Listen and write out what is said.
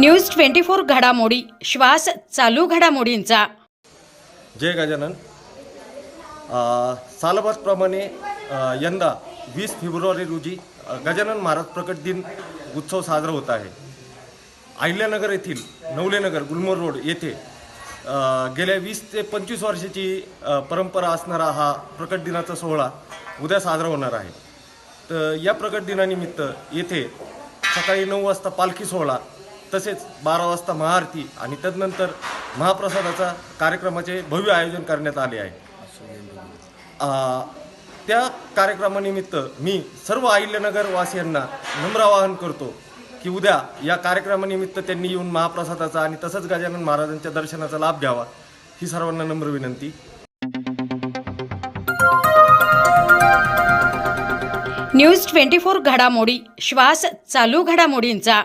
News 24 घडामोडी श्वास चालू घडामोडींचा। जय गजानन। सालबादप्रमाणे यंदा 20 फेब्रुवारी रोजी गजानन महाराज प्रकट दिन उत्सव साजरा होत आहे। अहिल्यानगर येथील नवलेनगर गुलमोहर रोड येथे गेल्या 20 ते 25 वर्षाची परंपरा असणारा हा प्रकट दिनाचा सोहळा उद्या साजरा होणार आहे। तर या प्रकट दिनानिमित्त येथे सकाळी 9 वाजता पालखी सोहळा, तसेच 12 वाजता महाआरती आणि तदनंतर महाप्रसादाचा कार्यक्रमाचे भव्य आयोजन करण्यात आले आहे। त्या कार्यक्रमानिमित्त मी सर्व अहिल्यानगर वासियांना नम्र आवाहन करतो की उद्या या कार्यक्रमानिमित्त त्यांनी येऊन महाप्रसादाचा आणि तसंच गजानन महाराजांच्या दर्शनाचा लाभ घ्यावा, ही सर्वांना नम्र विनंती। न्यूज 24 घडामोडी श्वास चालू घडामोडींचा।